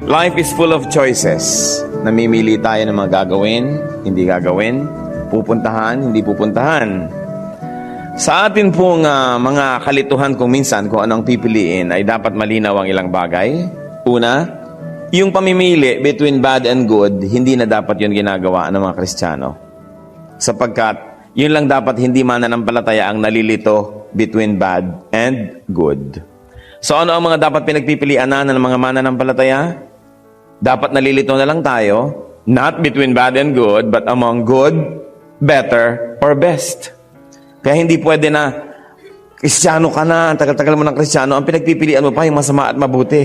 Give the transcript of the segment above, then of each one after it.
Life is full of choices. Namimili tayo ng mga gagawin, hindi gagawin, pupuntahan, hindi pupuntahan. Sa atin pong mga kalituhan kung minsan kung anong pipiliin ay dapat malinaw ang ilang bagay. Una, yung pamimili between bad and good, hindi na dapat yun ginagawa ng mga Kristiyano. Sapagkat yun lang dapat hindi mananampalataya ang nalilito between bad and good. So ano ang mga dapat pinagpipilian ng mga mananampalataya? Dapat nalilito na lang tayo, not between bad and good, but among good, better, or best. Kaya hindi pwede na, Kristiyano ka na, tagal-tagal mo ng Kristiyano, ang pinagpipilian mo pa yung masama at mabuti.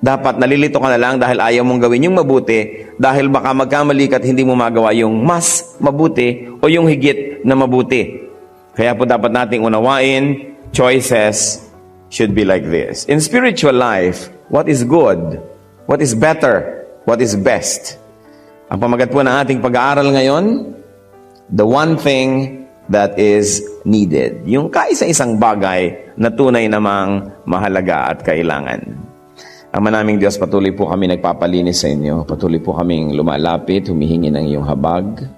Dapat nalilito ka na lang dahil ayaw mong gawin yung mabuti, dahil baka magkamali ka at hindi mo magawa yung mas mabuti o yung higit na mabuti. Kaya po dapat nating unawain, choices should be like this. In spiritual life, what is good? What is better? What is best? Ang pamagat po ng ating pag-aaral ngayon, the one thing that is needed. Yung kaisa-isang bagay na tunay namang mahalaga at kailangan. Ama naming Diyos, patuloy po kami nagpapalinis sa inyo. Patuloy po kaming lumalapit, humihingi ng iyong habag.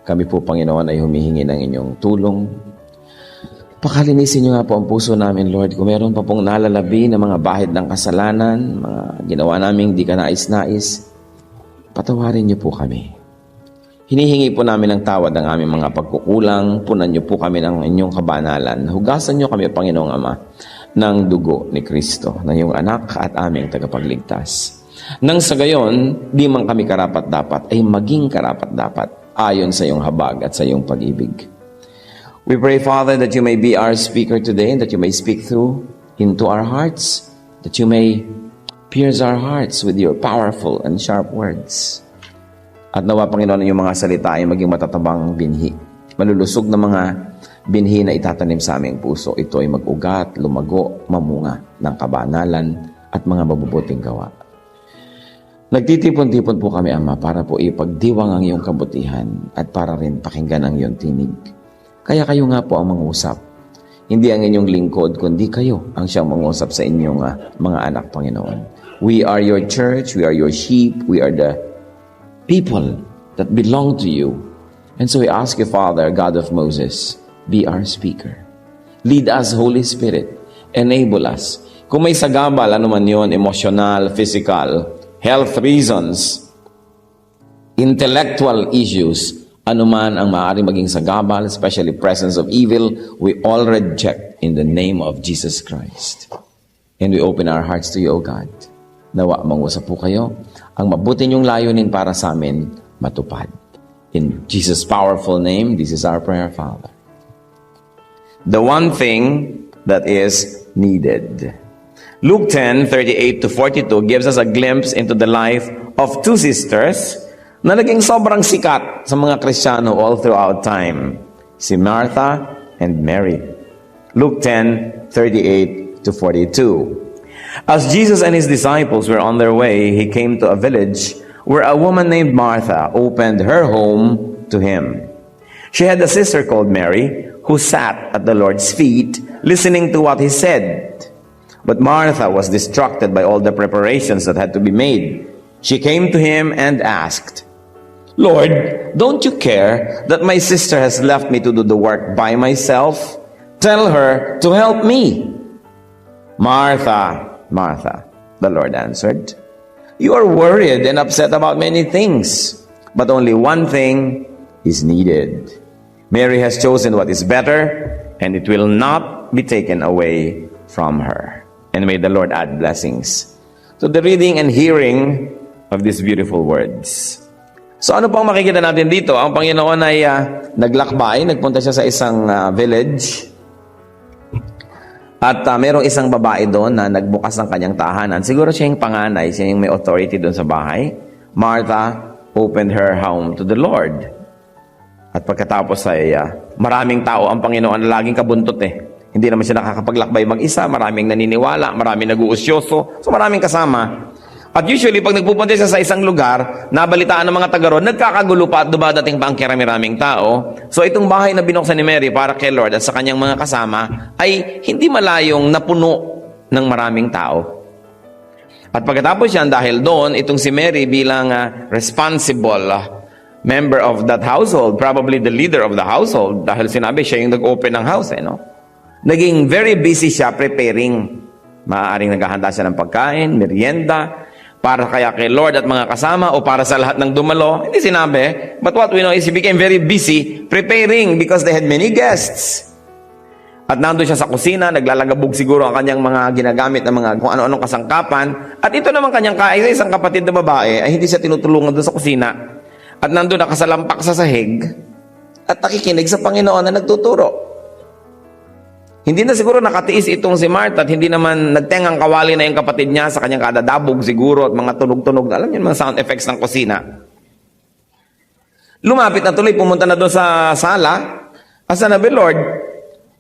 Kami po, Panginoon, ay humihingi ng inyong tulong. Pakalinisin niyo nga po ang puso namin, Lord. Kung meron pa pong nalalabi na mga bahid ng kasalanan, mga ginawa naming di ka nais-nais, patawarin niyo po kami. Hinihingi po namin ng tawad ang aming mga pagkukulang. Punan niyo po kami ng inyong kabanalan. Hugasan niyo kami, Panginoong Ama, ng dugo ni Kristo, na iyong anak at aming tagapagligtas. Nang sa gayon, di man kami karapat-dapat, ay maging karapat-dapat ayon sa iyong habag at sa iyong pag-ibig. We pray, Father, that you may be our speaker today, that you may speak through into our hearts, that you may pierce our hearts with your powerful and sharp words. At nawa, Panginoon, yung mga salita ay maging matatabang binhi. Malulusog na mga binhi na itatanim sa aming puso. Ito ay mag-ugat, lumago, mamunga ng kabanalan at mga mabubuting gawa. Nagtitipon-tipon po kami, Ama, para po ipagdiwang ang iyong kabutihan at para rin pakinggan ang iyong tinig. Kaya kayo nga po ang mangusap. Hindi ang inyong lingkod, kundi kayo ang siyang mangusap sa inyong mga anak, Panginoon. We are your church, we are your sheep, we are the people that belong to you. And so we ask you, Father, God of Moses, be our speaker. Lead us, Holy Spirit. Enable us. Kung may sagabal, ano man yun, emotional, physical, health reasons, intellectual issues, anuman ang maaaring maging sagabal, especially presence of evil, we all reject in the name of Jesus Christ. And we open our hearts to you, O God. Nawa, mangusap po kayo. Ang mabuti niyong layunin para sa amin, matupad. In Jesus' powerful name, this is our prayer, Father. The one thing that is needed. Luke 10:38-42 gives us a glimpse into the life of two sisters na naging sobrang sikat sa mga Kristiyano all throughout time. Si Martha and Mary. Luke 10:38-42. As Jesus and his disciples were on their way, he came to a village where a woman named Martha opened her home to him. She had a sister called Mary who sat at the Lord's feet listening to what he said. But Martha was distracted by all the preparations that had to be made. She came to him and asked, Lord, don't you care that my sister has left me to do the work by myself? Tell her to help me. Martha, Martha, the Lord answered, you are worried and upset about many things, but only one thing is needed. Mary has chosen what is better, and it will not be taken away from her. And may the Lord add blessings to the reading and hearing of these beautiful words. So ano pang makikita natin dito? Ang Panginoon ay naglakbay, nagpunta siya sa isang village. At merong isang babae doon na nagbukas ng kanyang tahanan. Siguro siya yung panganay, siya yung may authority doon sa bahay. Martha opened her home to the Lord. At pagkatapos ay maraming tao ang Panginoon na laging kabuntot eh. Hindi naman siya nakakapaglakbay mag-isa, maraming naniniwala, maraming nag-uusyoso, so maraming kasama. At usually, pag nagpupunta siya sa isang lugar, nabalitaan ng mga taga roon, nagkakagulo pa at dumadating pa ang kirami-raming tao. So itong bahay na binuksan ni Mary para kay Lord at sa kanyang mga kasama ay hindi malayong napuno ng maraming tao. At pagkatapos yan, dahil doon, itong si Mary bilang responsible member of that household, probably the leader of the household, dahil sinabi siya yung nag-open ng house, no? Naging very busy siya preparing. Maaaring naghahanda siya ng pagkain, merienda, para kaya kay Lord at mga kasama o para sa lahat ng dumalo. Hindi sinabi. But what we know is he became very busy preparing because they had many guests. At nandun siya sa kusina, naglalagabog siguro ang kanyang mga ginagamit ng mga kung ano-anong kasangkapan. At ito naman kanyang isang kapatid na babae ay hindi siya tinutulungan doon sa kusina. At nandun nakasalampak sa sahig at nakikinig sa Panginoon na nagtuturo. Hindi na siguro nakatiis itong si Martha at hindi naman nagtengang kawali na yung kapatid niya sa kanyang kadadabog siguro at mga tunog-tunog. Alam niyo mga sound effects ng kusina. Lumapit na tuloy, pumunta na doon sa sala. Asa na ba, Lord?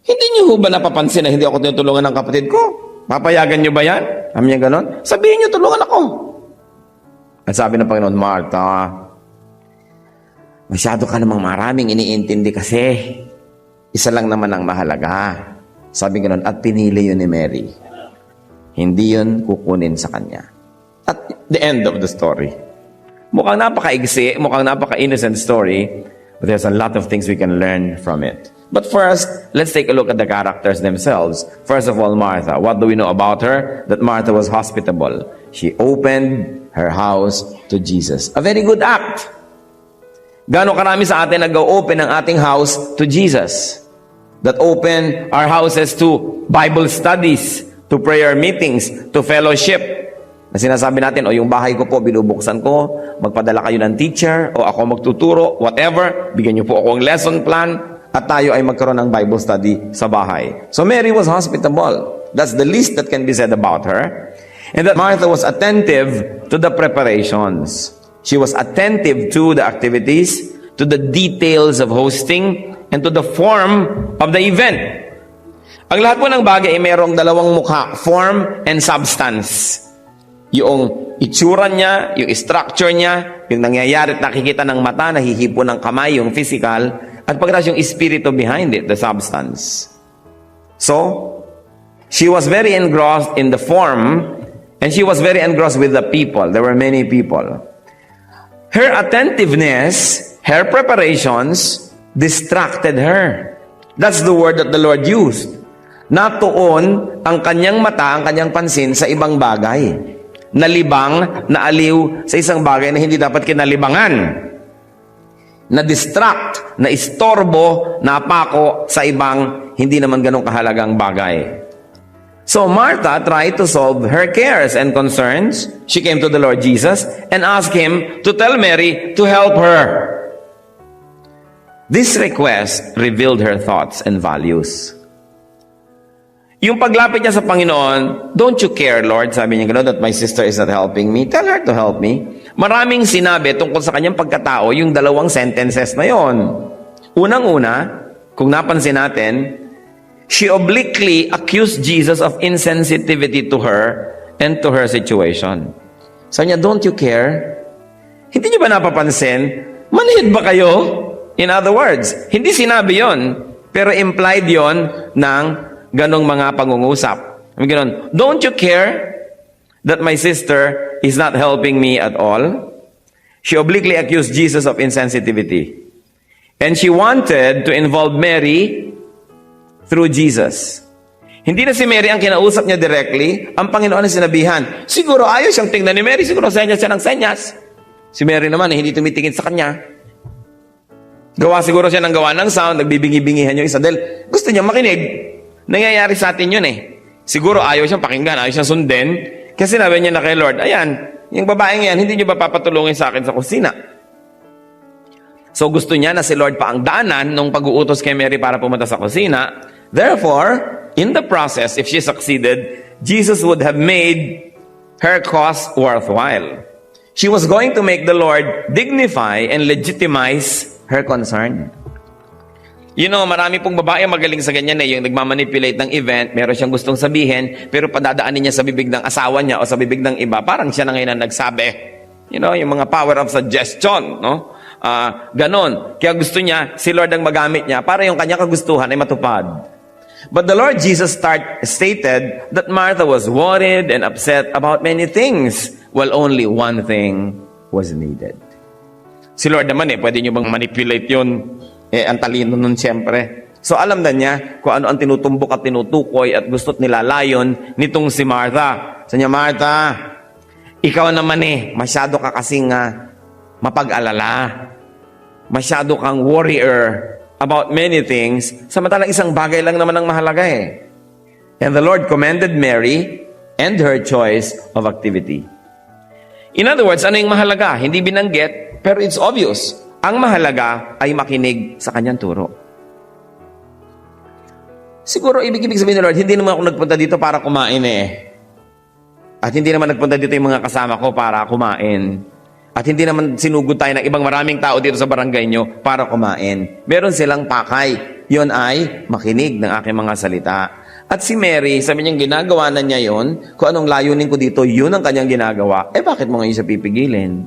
Hindi niyo ba napapansin na hindi ako tinutulungan ng kapatid ko? Papayagan niyo ba yan? Sabi niya ganon. Sabihin niyo, tulungan ako. At sabi ng Panginoon, Martha, masyado ka namang maraming iniintindi kasi. Isa lang naman ang mahalaga. Sabi ganoon, at pinili yun ni Mary. Hindi yun kukunin sa kanya. At the end of the story. Mukhang napaka-igsi, mukhang napaka-innocent story, but there's a lot of things we can learn from it. But first, let's take a look at the characters themselves. First of all, Martha. What do we know about her? That Martha was hospitable. She opened her house to Jesus. A very good act. Gano'ng karami sa atin nag-open ang ating house to Jesus? That open our houses to Bible studies, to prayer meetings, to fellowship. Na sinasabi natin, o yung bahay ko po, binubuksan ko, magpadala kayo ng teacher, o ako magtuturo, whatever, bigyan niyo po ako ng lesson plan, at tayo ay magkaroon ng Bible study sa bahay. So Mary was hospitable. That's the least that can be said about her. And that Martha was attentive to the preparations. She was attentive to the activities, to the details of hosting, and to the form of the event. Ang lahat po ng bagay ay mayroong dalawang mukha, form and substance. Yung itsura niya, yung structure niya, yung nangyayari at nakikita ng mata, nahihipo ng kamay, yung physical, at pagkatapos yung espiritu behind it, the substance. So, she was very engrossed in the form, and she was very engrossed with the people. There were many people. Her attentiveness, her preparations, distracted her. That's the word that the Lord used. Natuon ang kanyang mata, ang kanyang pansin sa ibang bagay. Nalibang, naaliw sa isang bagay na hindi dapat kinalibangan. Na-distract, na-istorbo, napako sa ibang hindi naman ganong kahalagang bagay. So Martha tried to solve her cares and concerns. She came to the Lord Jesus and asked Him to tell Mary to help her. This request revealed her thoughts and values. Yung paglapit niya sa Panginoon, don't you care, Lord, sabi niya gano'n, that my sister is not helping me? Tell her to help me. Maraming sinabi tungkol sa kanyang pagkatao, yung dalawang sentences na yon. Unang-una, kung napansin natin, she obliquely accused Jesus of insensitivity to her and to her situation. Sabi niya, don't you care? Hindi niyo ba napapansin? Manhid ba kayo? In other words, hindi sinabi yon, pero implied yon ng ganong mga pangungusap. Ganon, don't you care that my sister is not helping me at all? She obliquely accused Jesus of insensitivity. And she wanted to involve Mary through Jesus. Hindi na si Mary ang kinausap niya directly, ang Panginoon ang sinabihan. Siguro ayos siyang tingnan ni Mary, siguro senyas siya ng senyas. Si Mary naman, hindi tumitingin sa kanya. Gawa siguro siya ng gawa ng sound, nagbibingi-bingihan yung isa dahil gusto niya makinig. Nangyayari sa atin yun eh. Siguro ayaw siyang pakinggan, ayaw siyang sundin. Kasi sinabi niya na kay Lord, ayan, yung babaeng yan, hindi niyo ba papatulungin sa akin sa kusina? So gusto niya na si Lord pa ang daanan nung pag-uutos kay Mary para pumunta sa kusina. Therefore, in the process, if she succeeded, Jesus would have made her cause worthwhile. She was going to make the Lord dignify and legitimize her concern. You know, marami pong babae magaling sa ganyan eh, yung nagmamanipulate ng event, meron siyang gustong sabihin, pero padadaanin niya sa bibig ng asawa niya o sa bibig ng iba, parang siya na ngayon ang nagsabi. You know, yung mga power of suggestion, no? Ganon. Kaya gusto niya, si Lord ang magamit niya para yung kanya kagustuhan ay matupad. But the Lord Jesus stated that Martha was worried and upset about many things, while only one thing was needed. Si Lord naman pwede nyo bang manipulate yun? Ang talino nun siyempre. So alam na niya kung ano ang tinutumbok at tinutukoy at gusto't nilalayon nitong si Martha. Sabi niya, Martha, ikaw naman masyado ka kasing mapag-alala. Masyado kang warrior about many things. Samantalang isang bagay lang naman ang mahalaga And the Lord commended Mary and her choice of activity. In other words, ano yung mahalaga? Hindi binanggit, pero it's obvious. Ang mahalaga ay makinig sa kanyang turo. Siguro, ibig sabihin ni Lord, hindi naman ako nagpunta dito para kumain At hindi naman nagpunta dito yung mga kasama ko para kumain. At hindi naman sinugod tayo ng ibang maraming tao dito sa barangay nyo para kumain. Meron silang pakay. Yon ay makinig ng aking mga salita. At si Mary, sabi niya, ginagawa na niya yon. Kung anong layunin ko dito, yun ang kanyang ginagawa. Bakit mo ngayon siya pipigilin?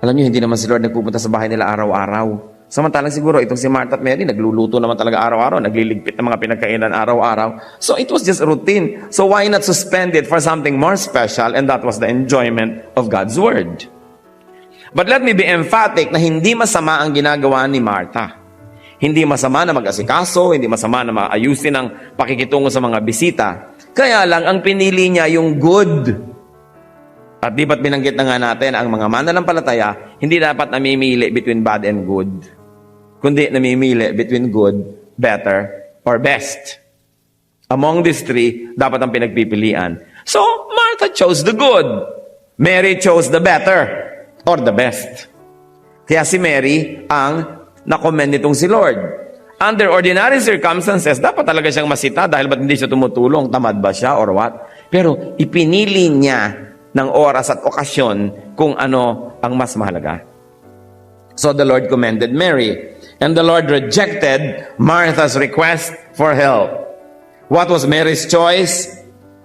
Alam niyo, hindi naman si Lord nagpupunta sa bahay nila araw-araw. Samantalang siguro, itong si Martha at Mary, nagluluto naman talaga araw-araw, nagliligpit ng mga pinagkainan araw-araw. So it was just routine. So why not suspend it for something more special? And that was the enjoyment of God's Word. But let me be emphatic na hindi masama ang ginagawa ni Martha. Hindi masama na mag-asikaso, hindi masama na maayusin ang pakikitungo sa mga bisita. Kaya lang, ang pinili niya yung good. At di ba't binanggit na nga natin, ang mga mananampalataya, hindi dapat namimili between bad and good. Kundi namimili between good, better, or best. Among these three, dapat ang pinagpipilian. So, Martha chose the good. Mary chose the better, or the best. Kaya si Mary ang na-commend nitong si Lord. Under ordinary circumstances, dapat talaga siyang masita dahil ba't hindi siya tumutulong? Tamad ba siya or what? Pero ipinili niya ng oras at okasyon kung ano ang mas mahalaga. So the Lord commended Mary. And the Lord rejected Martha's request for help. What was Mary's choice?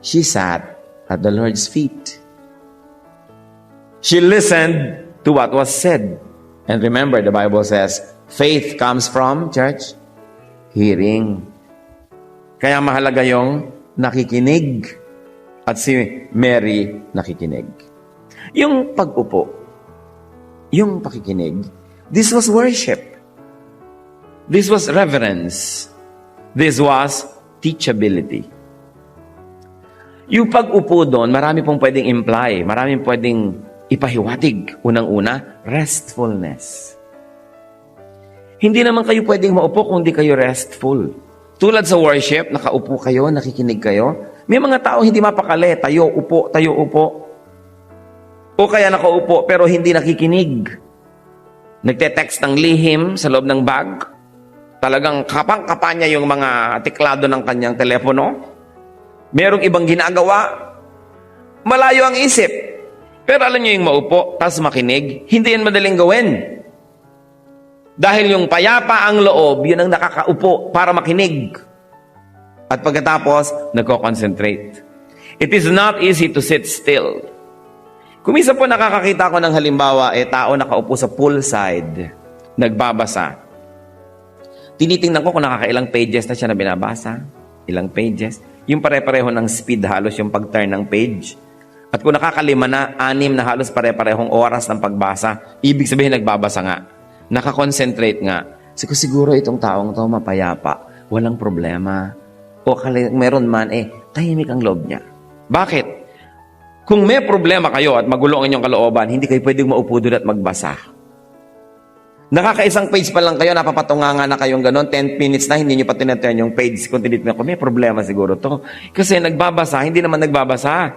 She sat at the Lord's feet. She listened to what was said. And remember, the Bible says, faith comes from, church, hearing. Kaya mahalaga yung nakikinig. At si Mary nakikinig. Yung pag-upo, yung pakikinig, this was worship. This was reverence. This was teachability. Yung pag-upo doon, marami pong pwedeng imply, marami pwedeng ipahiwatig. Unang-una, restfulness. Hindi naman kayo pwedeng maupo kung di kayo restful. Tulad sa worship, nakaupo kayo, nakikinig kayo. May mga tao hindi mapakali, tayo, upo, tayo, upo. O kaya nakaupo pero hindi nakikinig. Nagte-text ng lihim sa loob ng bag. Talagang kapang-kapa niya yung mga tiklado ng kanyang telepono. Merong ibang ginagawa. Malayo ang isip. Pero alam niyo yung maupo, tapos makinig, hindi yan madaling gawin. Dahil yung payapa ang loob, yun ang nakakaupo para makinig. At pagkatapos, nagko-concentrate. It is not easy to sit still. Kumisa po nakakakita ko ng halimbawa, tao nakaupo sa poolside, nagbabasa. Tinitingnan ko kung nakakailang pages na siya na binabasa. Ilang pages. Yung pare-pareho ng speed, halos yung pag-turn ng page. At kung nakakalima na, 6 na halos pare-parehong oras ng pagbasa, ibig sabihin nagbabasa nga. Nakakonsentrate nga. Siguro itong taong to mapayapa. Walang problema. O meron man, tahimik ang loob niya. Bakit? Kung may problema kayo at magulo ang inyong kalooban, hindi kayo pwedeng maupo doon at magbasa. Nakakaisang page pa lang kayo, napapatunganga na kayong ganon, 10 minutes na, hindi nyo pa tinaturn yung page. Kung tinitin ko, may problema siguro to. Kasi nagbabasa, hindi naman nagbabasa.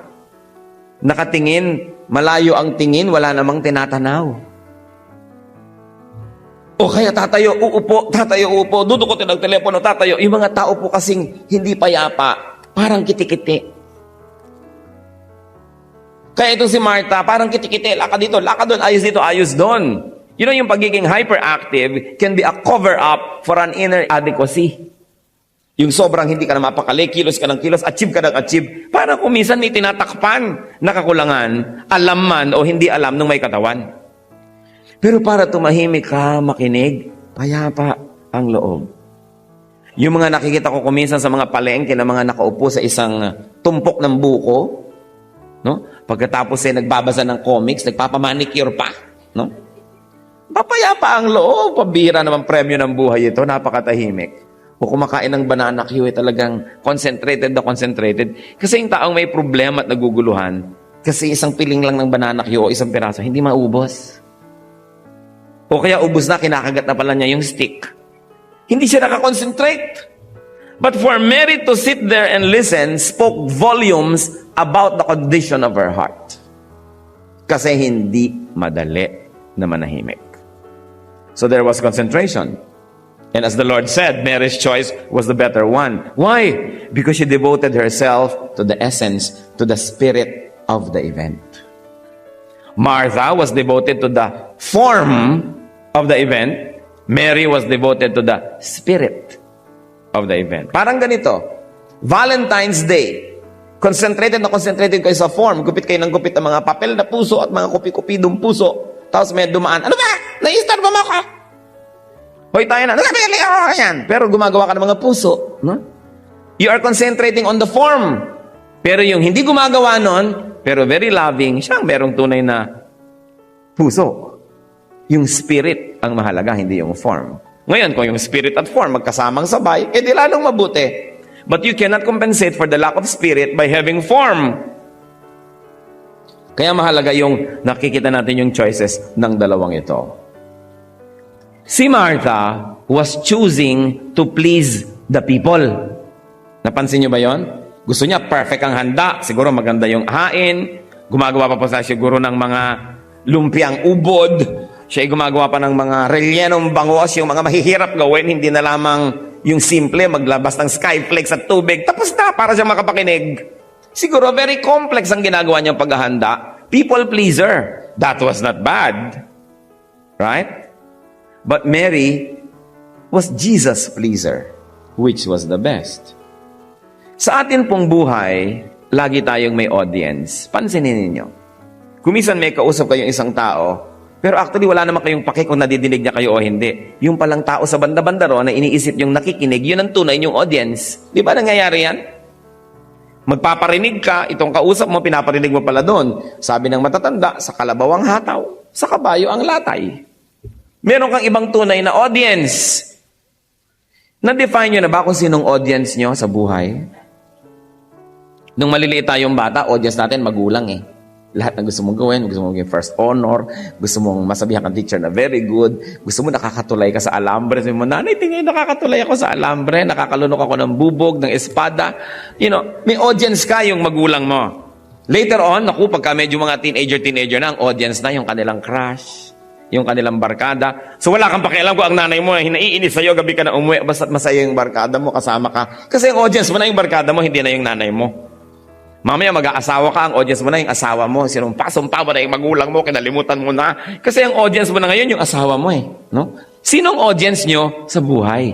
Nakatingin, malayo ang tingin, wala namang tinatanaw. O kaya tatayo, uupo, dudukotin ang telepono, tatayo. Yung mga tao po kasing hindi payapa, parang kitikiti. Kaya itong si Martha, parang kitikiti, lakad dito, lakad doon, ayos doon. You know, yung pagiging hyperactive can be a cover-up for an inner adequacy. Yung sobrang hindi ka na mapakali, kilos ka ng kilos, achieve ka ng achieve. Parang kung minsan may tinatakpan na kakulangan, alam man o hindi alam nung may katawan. Pero para tumahimik ka, makinig, payapa ang loob. Yung mga nakikita ko kuminsan sa mga palengke na mga nakaupo sa isang tumpok ng buko, no? Pagkatapos ay nagbabasa ng comics, nagpapamanicure pa, no? Papayapa ang loob, pabira naman premyo ng buhay ito, napakatahimik. O kumakain ng banana Q, talagang concentrated na concentrated. Kasi yung taong may problema at naguguluhan, kasi isang piling lang ng banana Q o isang piraso, hindi maubos. O kaya ubos na, kinakagat na pala niya yung stick. Hindi siya nakakonsentrate. But for Mary to sit there and listen spoke volumes about the condition of her heart. Kasi hindi madali na manahimik. So there was concentration. And as the Lord said, Mary's choice was the better one. Why? Because she devoted herself to the essence, to the spirit of the event. Martha was devoted to the form of the event. Mary was devoted to the spirit of the event. Parang ganito, Valentine's Day, concentrated na concentrated kayo sa form, gupit kayo ng gupit ng mga papel na puso at mga kupi-kupidong puso, tapos may dumaan, ano ba? Na-istar ba mo ako? Hoy tayo na, yan. Pero gumagawa ka ng mga puso. No? You are concentrating on the form. Pero yung hindi gumagawa nun, pero very loving, siyang merong tunay na puso. Yung spirit ang mahalaga, hindi yung form. Ngayon, kung yung spirit at form magkasamang sabay, edi lalong mabuti. But you cannot compensate for the lack of spirit by having form. Kaya mahalaga yung nakikita natin yung choices ng dalawang ito. Si Martha was choosing to please the people. Napansin niyo ba yon? Gusto niya perfect ang handa. Siguro maganda yung hain. Gumagawa pa po siya siguro ng mga lumpiang ubod. Siya ay gumagawa pa ng mga rellenong bangos, yung mga mahihirap gawin, hindi na lamang yung simple, maglabas ng skyflakes at tubig. Tapos na, para siya makapakinig. Siguro very complex ang ginagawa niyang paghahanda. People pleaser. That was not bad. Right? But Mary was Jesus pleaser, which was the best. Sa atin pong buhay, lagi tayong may audience. Pansinin ninyo. Kumisan may kausap kayong isang tao, pero actually wala naman kayong pake kung nadidinig niya kayo o hindi. Yung palang tao sa banda-banda ro na iniisip yung nakikinig, yun ang tunay yung audience. Di ba nangyayari yan? Magpaparinig ka, itong kausap mo, pinaparinig mo pala doon. Sabi ng matatanda, sa kalabaw ang hataw, sa kabayo ang latay. Meron kang ibang tunay na audience. Na-define nyo na ba kung sinong audience nyo sa buhay? Nung maliliit tayong bata, audience natin magulang eh. Lahat na gusto mong gawin, gusto mong maging first honor, gusto mong masabihan kang teacher na very good, gusto mo nakakatulay ka sa alambre, sabi mo, nanay, tingin nakakatulay ako sa alambre, nakakalunok ako ng bubog, ng espada. You know, may audience ka yung magulang mo. Later on, naku, pagka medyo mga teenager na, ang audience na yung kanilang crush, yung kanilang barkada. So wala kang pakialam kung ang nanay mo hinaiinis sa'yo, gabi ka na umuwi, basta't masaya yung barkada mo, kasama ka. Kasi yung audience mo na yung barkada mo, hindi na yung nanay mo. Mamaya mag-aasawa ka, ang audience mo na yung asawa mo. Sumpa mo na yung magulang mo, kinalimutan mo na. Kasi ang audience mo na ngayon, yung asawa mo eh. No? Sinong audience nyo sa buhay?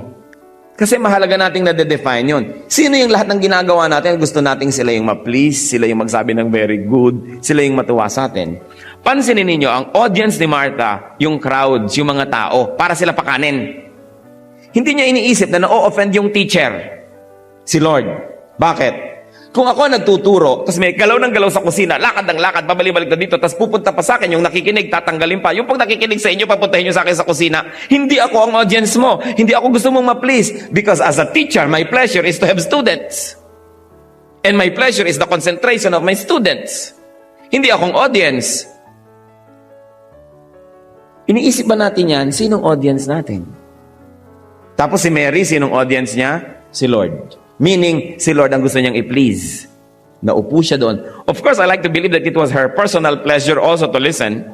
Kasi mahalaga nating nade-define yun. Sino yung lahat ng ginagawa natin? Gusto nating sila yung ma-please, sila yung magsabi ng very good, sila yung matuwa sa atin. Pansinin ninyo, ang audience ni Martha, yung crowds, yung mga tao, para sila pakanin. Hindi niya iniisip na na-offend yung teacher, si Lord. Bakit? Kung ako nagtuturo, tapos may galaw ng galaw sa kusina, lakad ng lakad, babalik-balik na dito, tapos pupunta pa sa akin, yung nakikinig, tatanggalin pa. Yung pag nakikinig sa inyo, papuntahin nyo sa akin sa kusina. Hindi ako ang audience mo. Hindi ako gusto mong ma-please. Because as a teacher, my pleasure is to have students. And my pleasure is the concentration of my students. Hindi akong audience. Iniisip ba natin yan? Sinong audience natin? Tapos si Mary, sinong audience niya? Si Lord. Meaning, si Lord ang gusto niyang i-please. Naupo siya doon. Of course, I like to believe that it was her personal pleasure also to listen.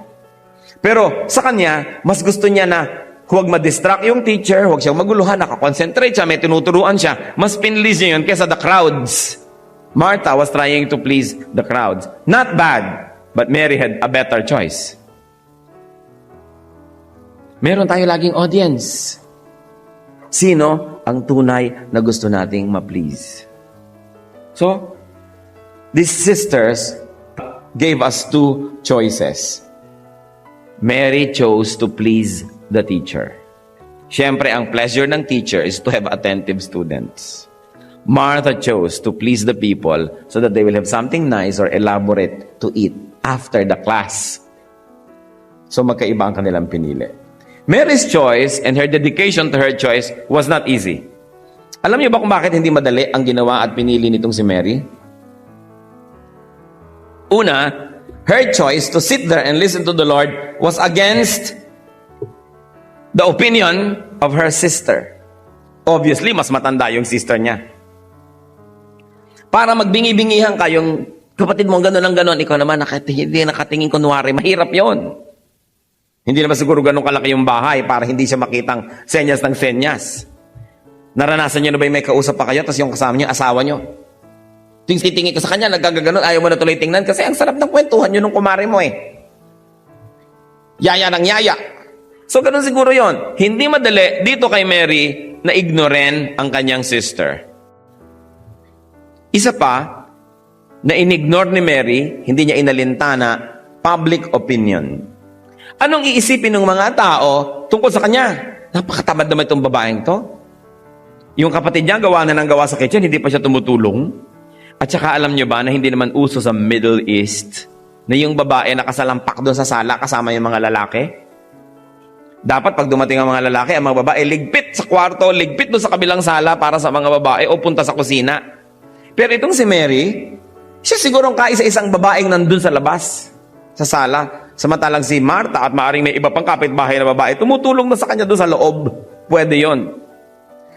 Pero sa kanya, mas gusto niya na huwag ma-distract yung teacher, huwag siyang maguluhan, nakakonsentrate siya, may tinuturuan siya. Mas pinlease niya yun kesa the crowds. Martha was trying to please the crowds. Not bad, but Mary had a better choice. Meron tayo laging audience. Sino ang tunay na gusto nating ma-please? So, these sisters gave us two choices. Mary chose to please the teacher. Siyempre, ang pleasure ng teacher is to have attentive students. Martha chose to please the people so that they will have something nice or elaborate to eat after the class. So magkaiba ang kanilang pinili. Mary's choice and her dedication to her choice was not easy. Alam niyo ba kung bakit hindi madali ang ginawa at pinili nitong si Mary? Una, her choice to sit there and listen to the Lord was against the opinion of her sister. Obviously, mas matanda yung sister niya. Para magbingi-bingihan ka, yung kapatid mo gano'n ang gano'n, ikaw naman hindi nakatingin kunwari, mahirap yon. Hindi naman siguro gano'ng kalaki yung bahay para hindi siya makitang senyas ng senyas. Naranasan niyo na ba yung may kausap pa kayo, tapos yung kasama niyo, asawa niyo? Tuwing titingin ka sa kanya, nagkagano'n, ayaw mo na tuloy tingnan kasi ang sarap ng kwentuhan yun ng kumari mo eh. Yaya ng yaya. So gano'n siguro yon. Hindi madali dito kay Mary na ignoren ang kanyang sister. Isa pa, na inignore ni Mary, hindi niya inalintana, public opinion. Anong iisipin ng mga tao tungkol sa kanya? Napakatamad naman itong babaeng to. Yung kapatid niya, gawa na ng gawa sa kitchen, hindi pa siya tumutulong. At saka alam niyo ba na hindi naman uso sa Middle East na yung babae nakasalampak doon sa sala kasama yung mga lalaki? Dapat pag dumating ang mga lalaki, ang mga babae ligpit sa kwarto, ligpit doon sa kabilang sala para sa mga babae o punta sa kusina. Pero itong si Mary, siya sigurong kaisa-isang babaeng nandun sa labas, sa sala. Samantalang si Martha at maaring may iba pang kapitbahay na babae, tumutulong na sa kanya doon sa loob. Pwede yon.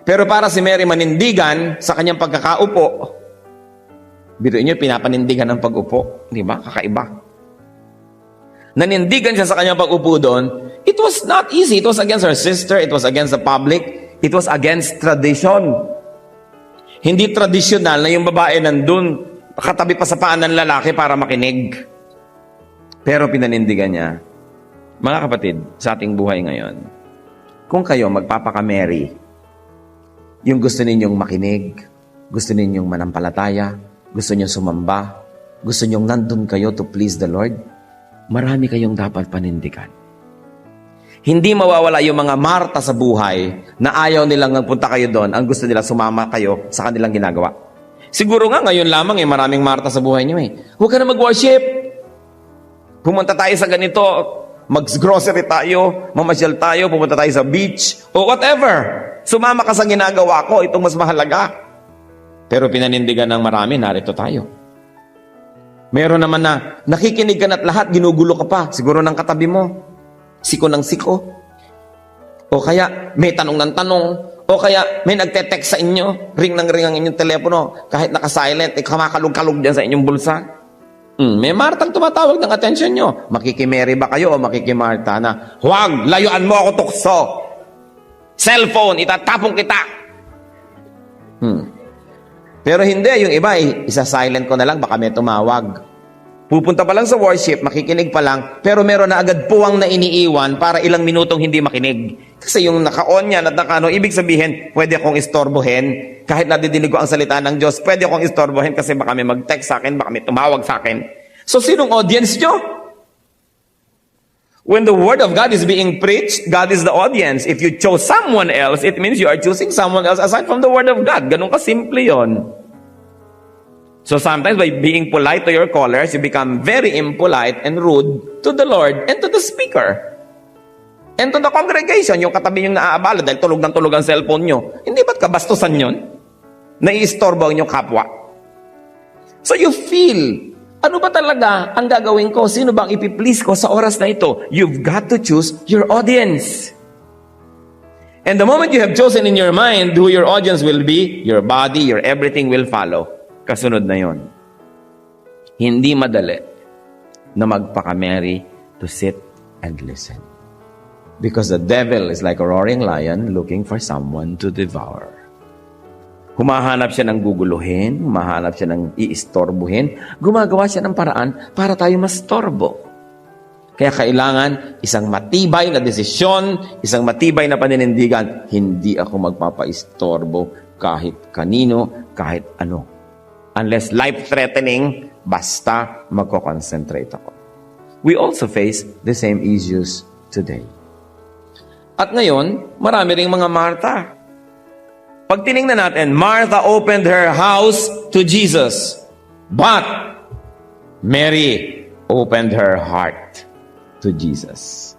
Pero para si Mary manindigan sa kanyang pagkakaupo, biruin niyo, pinapanindigan ng pag-upo. Di ba? Kakaiba. Nanindigan siya sa kanyang pag-upo doon. It was not easy. It was against her sister. It was against the public. It was against tradition. Hindi tradisyonal na yung babae nandun, katabi pa sa paan ng lalaki para makinig. Pero pinanindigan niya. Mga kapatid, sa ating buhay ngayon, kung kayo magpapaka-Mary, yung gusto ninyong makinig, gusto ninyong manampalataya, gusto ninyong sumamba, gusto ninyong nandun kayo to please the Lord, marami kayong dapat panindigan. Hindi mawawala yung mga Marta sa buhay na ayaw nilang nagpunta kayo doon. Ang gusto nila sumama kayo sa kanilang ginagawa. Siguro nga ngayon lamang maraming Marta sa buhay niyo Huwag ka na mag-worship. Pumunta tayo sa ganito. Mag-grocery tayo. Mamasyal tayo. Pumunta tayo sa beach. O whatever. Sumama ka sa ginagawa ko. Itong mas mahalaga. Pero pinanindigan ng marami, narito tayo. Meron naman na nakikinig ka na't lahat, ginugulo ka pa. Siguro ng katabi mo. Siko ng siko. O kaya may tanong ng tanong. O kaya may nagte-text sa inyo. Ring ng ring ang inyong telepono. Kahit naka-silent, kamakalog-kalog dyan sa inyong bulsa. May Martang tumatawag ng attention nyo. Makikimary ba kayo o makikimarta na, huwag, layuan mo ako tukso. Cellphone, itatapong kita. Pero hindi, yung iba, isa-silent ko na lang, baka may tumawag. Pupunta pa lang sa worship, makikinig pa lang, pero meron na agad puwang na iniiwan para ilang minutong hindi makinig. Kasi yung naka-on yan at naka-ano, ibig sabihin, pwede akong istorbohin. Kahit nadidinig ko ang salita ng Diyos, pwede akong istorbohin kasi baka may mag-text sa akin, baka may tumawag sa akin. So, sinong audience nyo? When the Word of God is being preached, God is the audience. If you chose someone else, it means you are choosing someone else aside from the Word of God. Ganun ka-simple yon. So sometimes by being polite to your callers, you become very impolite and rude to the Lord and to the speaker. And to the congregation, yung katabi yung naaabala dahil tulog ng tulog ang cellphone nyo. Hindi ba't kabastusan yun? Naiistorbo ang inyong kapwa. So you feel, ano ba talaga ang gagawin ko? Sino bang ipiplease ko sa oras na ito? You've got to choose your audience. And the moment you have chosen in your mind who your audience will be, your body, your everything will follow. Kasunod na yon. Hindi madali na magpaka-Mary to sit and listen. Because the devil is like a roaring lion looking for someone to devour. Humahanap siya ng guguluhin, humahanap siya ng iistorbuhin, gumagawa siya ng paraan para tayo mastorbo. Kaya kailangan isang matibay na desisyon, isang matibay na paninindigan, hindi ako magpapaistorbo kahit kanino, kahit ano. Unless life-threatening, basta magko-concentrate ako. We also face the same issues today. At ngayon, marami ring mga Martha. Pag tinignan natin, Martha opened her house to Jesus. But Mary opened her heart to Jesus.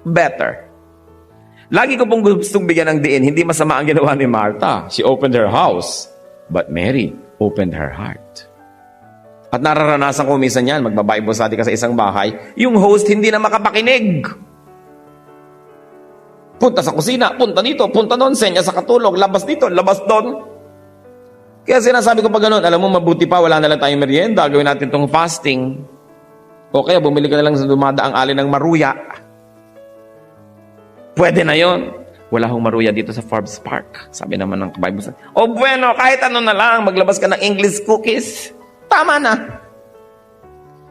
Better. Lagi ko pong gustong bigyan ng diin, hindi masama ang ginawa ni Martha. She opened her house, but Mary opened her heart. At nararanasan ko minsan yan, magbabible study ka sa isang bahay, yung host hindi na makapakinig. Punta sa kusina, punta dito, punta doon, senya sa katulog, labas dito, labas doon. Kaya sinasabi ko pag gano'n, alam mo, mabuti pa, wala na lang tayong merienda, gawin natin tong fasting. O kaya bumili ka na lang sa dumadaang alin ng maruya. Pwede na yon. Wala hong maruya dito sa Forbes Park. Sabi naman ng Bible. O bueno, kahit ano na lang, maglabas ka ng English cookies. Tama na.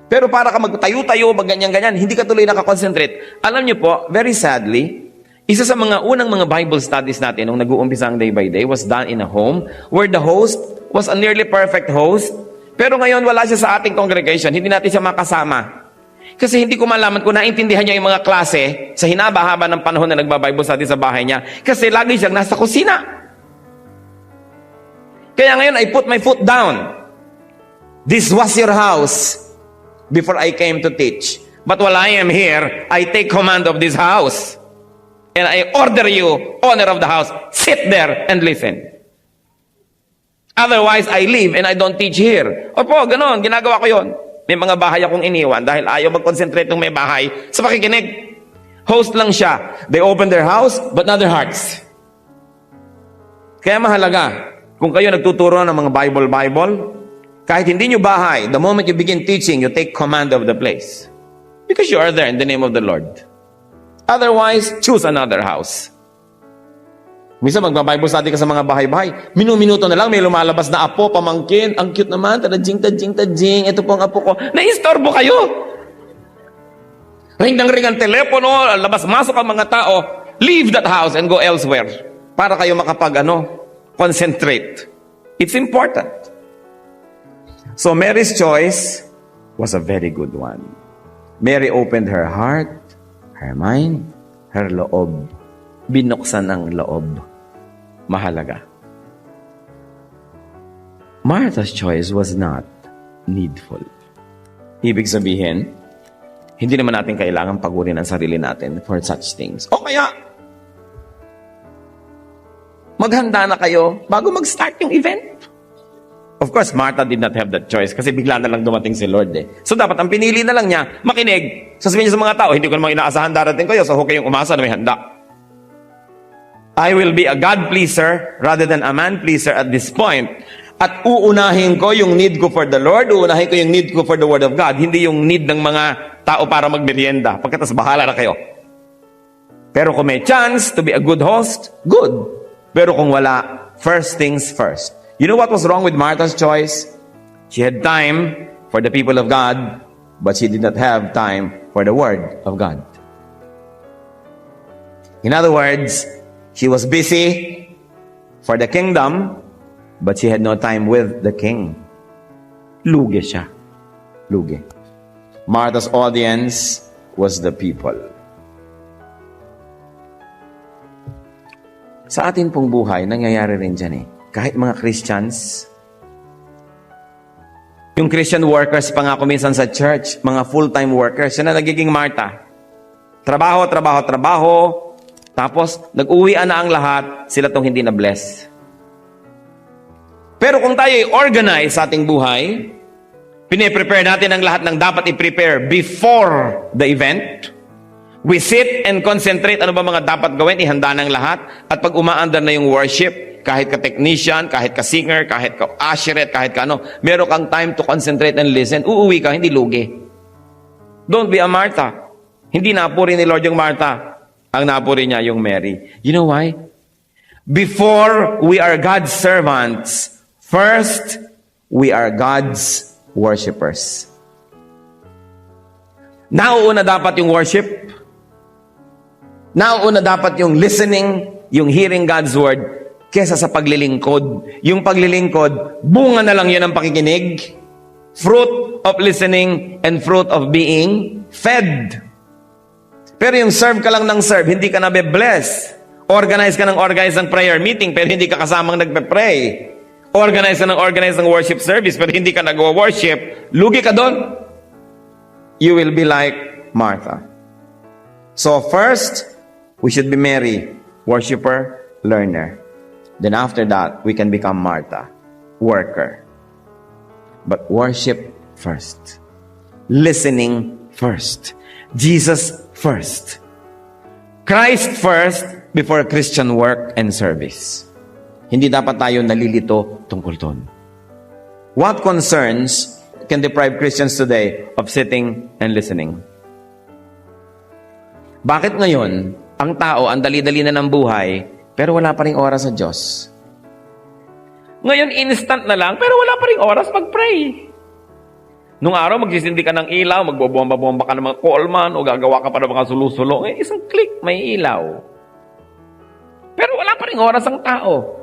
Pero para ka magtayo-tayo, magganyan-ganyan, hindi ka tuloy nakakonsentrate. Alam niyo po, very sadly, isa sa mga unang mga Bible studies natin nung nag-uumpisa ang day by day was done in a home where the host was a nearly perfect host. Pero ngayon wala siya sa ating congregation. Hindi natin siya makasama. Kasi hindi ko malaman kung naintindihan niya yung mga klase sa hinaba-haba ng panahon na nagbabible study sa bahay niya. Kasi lagi siyang nasa kusina. Kaya ngayon, I put my foot down. This was your house before I came to teach. But while I am here, I take command of this house. And I order you, owner of the house, sit there and listen. Otherwise, I leave and I don't teach here. Opo, ganon, ginagawa ko yon. May mga bahay akong iniwan dahil ayaw mag-concentrate ng may bahay sa pakikinig. Host lang siya. They open their house, but not their hearts. Kaya mahalaga, kung kayo nagtuturo ng mga Bible, kahit hindi nyo bahay, the moment you begin teaching, you take command of the place. Because you are there in the name of the Lord. Otherwise, choose another house. Minsan magbabible study ka sa mga bahay-bahay, minuto na lang may lumalabas na apo, pamangkin, ang cute naman, tadjing, ito po ang apo ko. Naistorbo kayo! Ring ang telepono, labas-masok ang mga tao, leave that house and go elsewhere para kayo concentrate. It's important. So Mary's choice was a very good one. Mary opened her heart, her mind, her loob. Binuksan ang loob. Mahalaga. Martha's choice was not needful. Ibig sabihin, hindi naman natin kailangan pagurin ang sarili natin for such things. O kaya, maghanda na kayo bago mag-start yung event. Of course, Martha did not have that choice kasi bigla na lang dumating si Lord eh. So dapat ang pinili na lang niya, makinig. Sasabihin niya sa mga tao, hindi ko namang inaasahan darating kayo, so huwag kayong umasa na may handa. I will be a God pleaser rather than a man pleaser at this point. At uunahin ko yung need ko for the Lord, uunahin ko yung need ko for the Word of God, hindi yung need ng mga tao para magmerienda. Pagkatas bahala na kayo. Pero kung may chance to be a good host, good. Pero kung wala, first things first. You know what was wrong with Martha's choice? She had time for the people of God, but she did not have time for the Word of God. In other words, she was busy for the kingdom, but she had no time with the king. Lugi siya. Lugi. Martha's audience was the people. Sa atin pong buhay, nangyayari rin dyan eh. Kahit mga Christians, yung Christian workers pa nga kuminsan sa church, mga full-time workers, yan na nagiging Martha. Trabaho, tapos nag-uwian na ang lahat, sila tong hindi na-bless. Pero kung tayo i-organize sa ating buhay, piniprepare natin ang lahat ng dapat i-prepare before the event, we sit and concentrate ano ba mga dapat gawin, ihanda ng lahat, at pag umaandar na yung worship, kahit ka-technician, kahit ka-singer, kahit ka-usherette, kahit ka-ano, meron kang time to concentrate and listen, uuwi ka, hindi lugi. Don't be a Martha. Hindi napuri ni Lord yung Martha. Ang napuri niya yung Mary. You know why? Before we are God's servants, first, we are God's worshipers. Nauuna dapat yung worship. Nauuna dapat yung listening, yung hearing God's word, kesa sa paglilingkod. Yung paglilingkod, bunga na lang yun ang pakikinig. Fruit of listening and fruit of being fed. Pero yung serve ka lang ng serve, hindi ka nabe-bless. Organize ka ng prayer meeting, pero hindi ka kasamang nagpe-pray. Organize ng worship service, pero hindi ka nag-worship. Lugi ka doon. You will be like Martha. So first, we should be Mary, worshiper, learner. Then after that, we can become Martha, worker. But worship first. Listening first. Jesus first. Christ first before Christian work and service. Hindi dapat tayo nalilito tungkol doon. What concerns can deprive Christians today of sitting and listening? Bakit ngayon, ang tao, ang dali-dali na ng buhay, pero wala pa ring oras sa Diyos? Ngayon, instant na lang, pero wala pa ring oras mag-pray. Nung araw, magsisindi ka ng ilaw, magbobomba-bomba ka ng mga callman, o gagawa ka pa ng mga sulu-sulo. Isang click, may ilaw. Pero wala pa ring oras ang tao.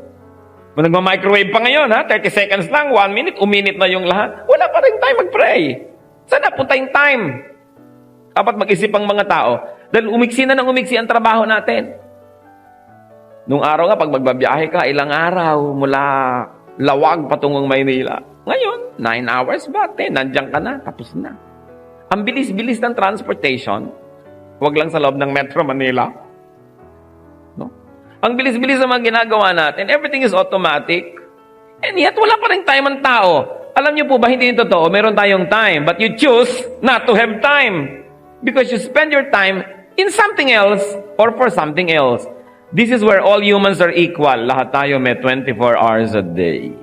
Nagma-microwave pa ngayon, 30 seconds lang, 1 minute, uminit na yung lahat. Wala pa rin time mag-pray. Saan napunta yung time? Dapat mag-isip ang mga tao. Dahil umiksi na ng umiksi ang trabaho natin. Nung araw nga, pag magbabiyahe ka, ilang araw mula Lawag patungong Maynila. Ngayon, 9 hours ba? 10, nandiyan ka na, tapos na. Ang bilis-bilis ng transportation, huwag lang sa loob ng Metro Manila. No? Ang bilis-bilis ng mga ginagawa natin, everything is automatic, and yet wala pa rin time ang tao. Alam niyo po ba, hindi ito totoo, meron tayong time, but you choose not to have time. Because you spend your time in something else or for something else. This is where all humans are equal. Lahat tayo may 24 hours a day.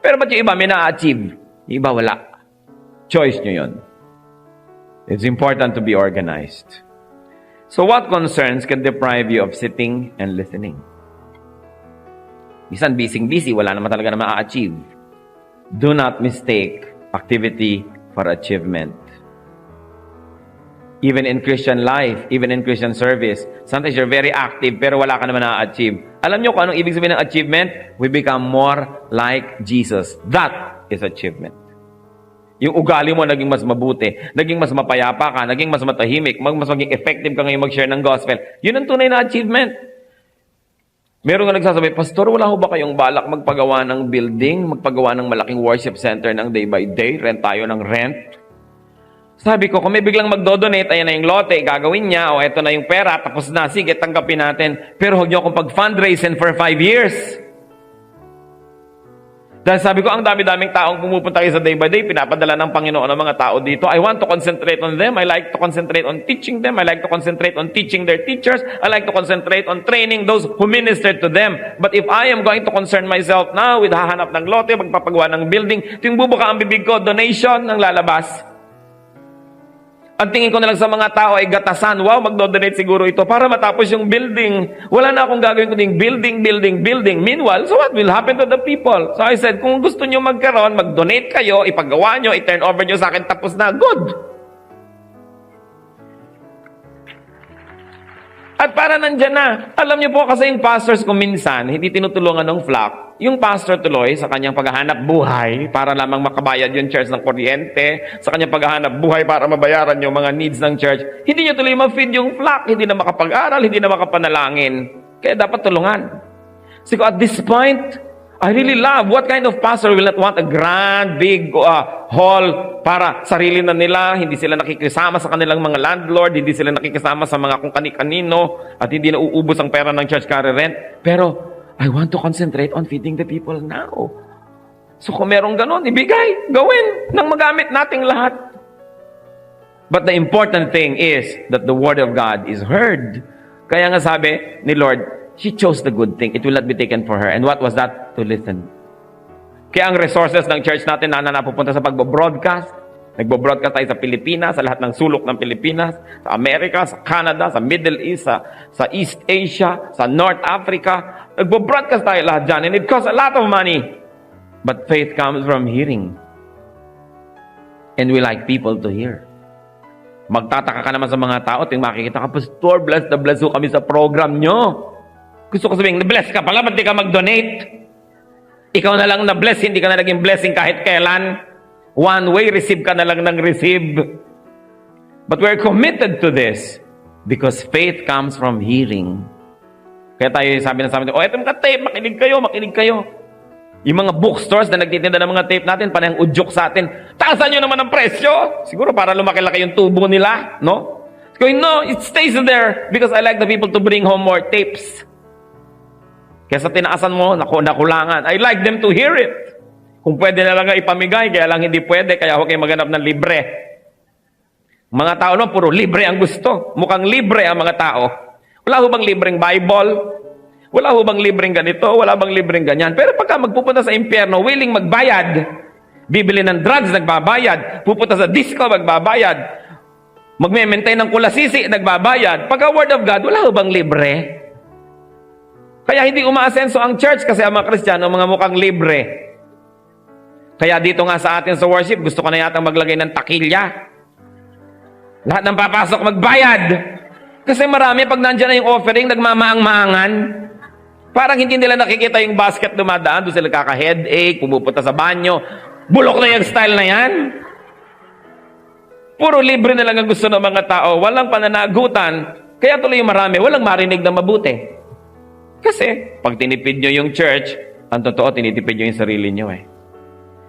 Pero ba't yung iba may na-achieve? Yung iba wala. Choice nyo yun. It's important to be organized. So what concerns can deprive you of sitting and listening? Minsan busy, wala naman talaga na ma-achieve. Do not mistake activity for achievement. Even in Christian life, even in Christian service, sometimes you're very active pero wala ka naman na-achieve. Alam nyo kung anong ibig sabihin ng achievement? We become more like Jesus. That is achievement. Yung ugali mo naging mas mabuti, naging mas mapayapa ka, naging mas matahimik, mas maging effective ka ngayon mag-share ng gospel. Yun ang tunay na achievement. Meron nga nagsasabi, Pastor, wala ho ba kayong balak magpagawa ng building, magpagawa ng malaking worship center ng day by day, rent tayo ng rent? Sabi ko, kung may biglang magdodonate, ayan na yung lote, gagawin niya, o eto na yung pera, tapos na, sige, tanggapin natin. Pero huwag niyo akong pag-fundraising for 5 years. Dahil sabi ko, ang dami-daming taong pumupunta kayo sa day by day, pinapadala ng Panginoon ng mga tao dito. I want to concentrate on them. I like to concentrate on teaching them. I like to concentrate on teaching their teachers. I like to concentrate on training those who minister to them. But if I am going to concern myself now with hahanap ng lote, magpapagawa ng building, ito yung bubuka ang bibig ko, donation ang lalabas. Ang tingin ko na lang sa mga tao ay gatasan. Wow, magdo-donate siguro ito para matapos yung building. Wala na akong gagawin kundi building. Meanwhile, so what will happen to the people? So I said, kung gusto nyo magkaroon, mag-donate kayo, ipagawa nyo, i-turn over nyo sa akin, tapos na, good. At para nandyan na. Alam niyo po kasi yung pastors ko minsan, hindi tinutulungan ng flock. Yung pastor tuloy sa kanyang paghahanap buhay para lamang makabayad yung church ng kuryente, sa kanyang paghahanap buhay para mabayaran yung mga needs ng church, hindi niya tuloy ma-feed yung flock, hindi na makapag-aral, hindi na makapanalangin. Kaya dapat tulungan. So at this point, I really love what kind of pastor will not want a grand, big hall para sarili na nila, hindi sila nakikisama sa kanilang mga landlord, hindi sila nakikisama sa mga kung kani-kanino, at hindi na uubos ang pera ng church carry rent. Pero, I want to concentrate on feeding the people now. So kung merong ganon, ibigay, gawin, nang magamit nating lahat. But the important thing is that the word of God is heard. Kaya nga sabi ni Lord, she chose the good thing. It will not be taken for her. And what was that? To listen. Kaya ang resources ng church natin na napupunta sa pagbo-broadcast. Nagbo-broadcast tayo sa Pilipinas, sa lahat ng sulok ng Pilipinas, sa Amerika, sa Canada, sa Middle East, sa East Asia, sa North Africa. Nagbo-broadcast tayo lahat dyan. And it costs a lot of money. But faith comes from hearing. And we like people to hear. Magtataka ka naman sa mga tao, ting makikita ka, Pastor, bless na bless ho kami sa program nyo. Gusto ko sabihin, na-bless ka pala, ba't di ka mag-donate? Ikaw na lang na-bless, hindi ka na naging blessing kahit kailan. One way, receive ka na lang ng receive. But we're committed to this. Because faith comes from hearing. Kaya tayo sabi oh, eto mga tape, makinig kayo. Yung mga bookstores na nagtitinda ng mga tape natin, panayang udyok sa atin, taasan nyo naman ang presyo. Siguro para lumaki-laki yung tubo nila, no? Going, no, it stays there because I like the people to bring home more tapes. Kaya sa tinaasan mo, nakulangan. I like them to hear it. Kung pwede na lang ipamigay, kaya lang hindi pwede, kaya huwag kayong maghanap ng libre. Mga tao no, puro libre ang gusto. Mukhang libre ang mga tao. Wala ho bang libreng Bible? Wala ho bang libreng ganito? Wala bang libreng ganyan? Pero pagka magpupunta sa impyerno, willing magbayad. Bibili ng drugs, nagbabayad. Pupunta sa disco, magbabayad. Magme-maintain ng kulasisi, nagbabayad. Pagka Word of God, wala ho bang libre? Kaya hindi umaasenso ang church kasi ang mga Kristiyano, mga mukhang libre. Kaya dito nga sa atin sa worship, gusto ko na yata maglagay ng takilya. Lahat ng papasok magbayad. Kasi marami, pag nandiyan na yung offering, nagmamaang-maangan. Parang hindi nila nakikita yung basket dumadaan. Doon sila kaka-headache, pumupunta sa banyo. Bulok na yung style na yan. Puro libre na lang ang gusto ng mga tao. Walang pananagutan. Kaya tuloy yung marami, walang marinig na mabuti. Kasi, pag tinipid nyo yung church, ang totoo, tinitipid nyo yung sarili nyo eh.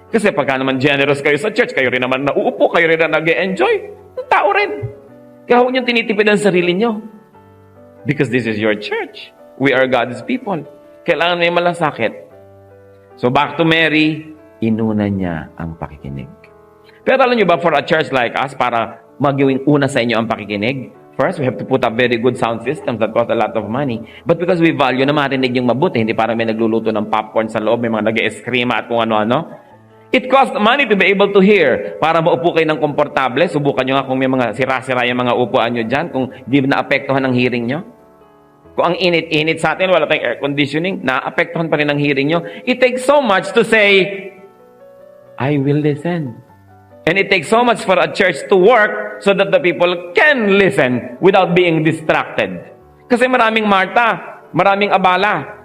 Kasi pagka naman generous kayo sa church, kayo rin naman nauupo, kayo rin na nag-e-enjoy. Tao rin. Kaya huwag niyong tinitipid ang sarili niyo. Because this is your church. We are God's people. Kailangan may malasakit. So back to Mary, inuna niya ang pakikinig. Pero alam niyo ba, for a church like us, para magawing una sa inyo ang pakikinig, first, we have to put up very good sound systems that cost a lot of money. But because we value na marinig yung mabuti, hindi parang may nagluluto ng popcorn sa loob, may mga nag-e-eskrima at kung ano-ano. It costs money to be able to hear. Para maupo kayo ng komportable, subukan nyo nga kung may mga sira-sira yung mga upuan nyo dyan, kung di naapektuhan ng hearing nyo. Kung ang init-init sa atin, wala tayong air conditioning, naapektuhan pa rin ang hearing nyo. It takes so much to say, I will listen. And it takes so much for a church to work so that the people can listen without being distracted. Kasi maraming Marta, maraming abala.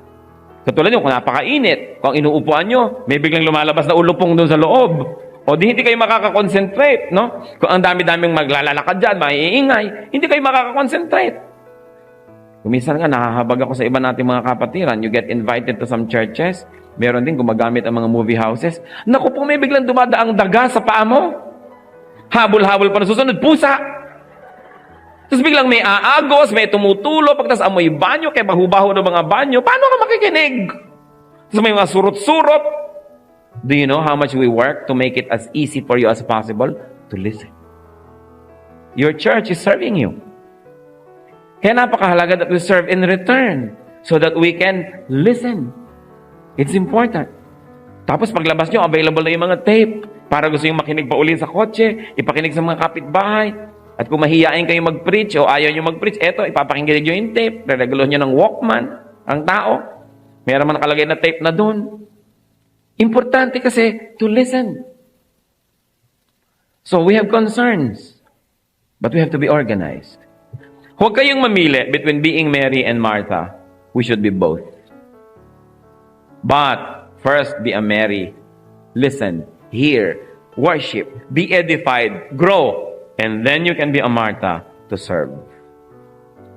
Katulad nyo, kung napakainit, kung inuupuan nyo, may biglang lumalabas na ulupong doon sa loob. O di hindi kayo makakakonsentrate, no? Kung ang dami-daming maglalalakad dyan, maiingay, hindi kayo makakakonsentrate. Kuminsan nga, nakahabag ako sa iba nating mga kapatiran. You get invited to some churches, meron din gumagamit ang mga movie houses. Naku po, may biglang dumadaang daga sa paa mo. Habol-habol pa na susunod, pusa! Tapos biglang may aagos, may tumutulo, pagtas amoy banyo, kaya bahu-baho ng mga banyo, paano ka makikinig? Tapos may mga surot-surot. Do you know how much we work to make it as easy for you as possible to listen? Your church is serving you. Kaya napakahalaga that we serve in return so that we can listen. It's important. Tapos paglabas nyo, available na yung mga tape para gusto yung makinig pa uli sa kotse, ipakinig sa mga kapitbahay. At kung mahihain kayo mag-preach o ayaw nyo mag-preach, eto, ipapakinggan nyo yung tape, reregalo nyo ng Walkman, ang tao. Meron man nakalagay na tape na doon. Importante kasi to listen. So we have concerns, but we have to be organized. Huwag kayong mamili between being Mary and Martha. We should be both. But first, be a Mary. Listen, hear, worship, be edified, grow. And then you can be a Martha to serve.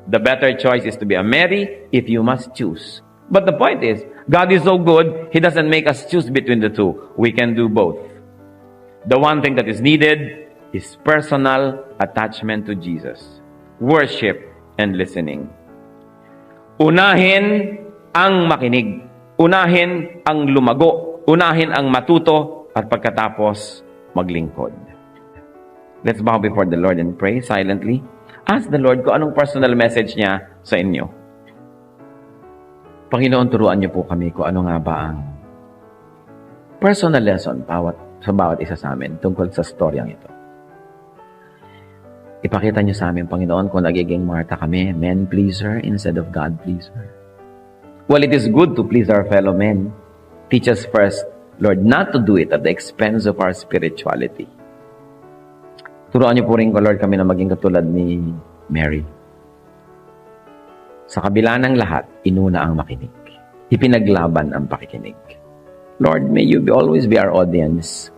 The better choice is to be a Mary if you must choose. But the point is, God is so good, He doesn't make us choose between the two. We can do both. The one thing that is needed is personal attachment to Jesus. Worship and listening. Unahin ang makinig. Unahin ang lumago. Unahin ang matuto at pagkatapos maglingkod. Let's bow before the Lord and pray silently. Ask the Lord kung anong personal message niya sa inyo. Panginoon, turuan niyo po kami kung ano nga ba ang personal lesson sa bawat isa sa amin tungkol sa storyang ito. Ipakita niyo sa amin, Panginoon, kung nagiging Martha kami, men pleaser instead of God pleaser. Well, it is good to please our fellow men. Teach us first, Lord, not to do it at the expense of our spirituality. Turuan niyo po rin ko, Lord, kami na maging katulad ni Mary. Sa kabila ng lahat, inuna ang makinig. Ipinaglaban ang pakikinig. Lord, may you always be our audience.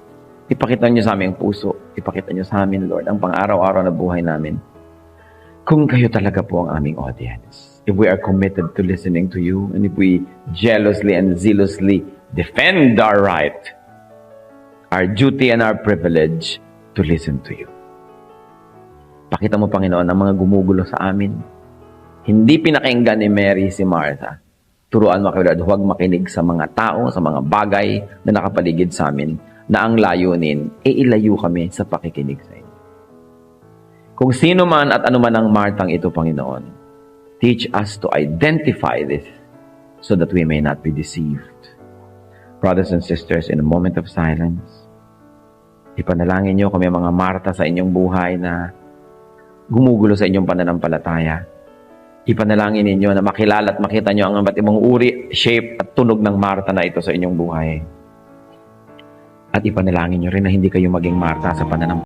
Ipakita niyo sa aming puso. Ipakita niyo sa amin, Lord, ang pang-araw-araw na buhay namin. Kung kayo talaga po ang aming audience, if we are committed to listening to you, and if we jealously and zealously defend our right, our duty and our privilege to listen to you. Pakita mo, Panginoon, ang mga gumugulo sa amin. Hindi pinakinggan ni Mary si Martha. Turuan mo kami, Lord, huwag makinig sa mga tao, sa mga bagay na nakapaligid sa amin, na ang layunin, ilayo kami sa pakikinig sa inyo. Kung sino man at anuman ang Martang ito, Panginoon, teach us to identify this so that we may not be deceived. Brothers and sisters, in a moment of silence, ipanalangin niyo kami mga Marta sa inyong buhay na gumugulo sa inyong pananampalataya. Ipanalangin ninyo na makilala at makita niyo ang iba't ibang uri, shape at tunog ng Marta na ito sa inyong buhay. At ipanalangin niyo rin na hindi kayo maging Marta sa pananampalataya.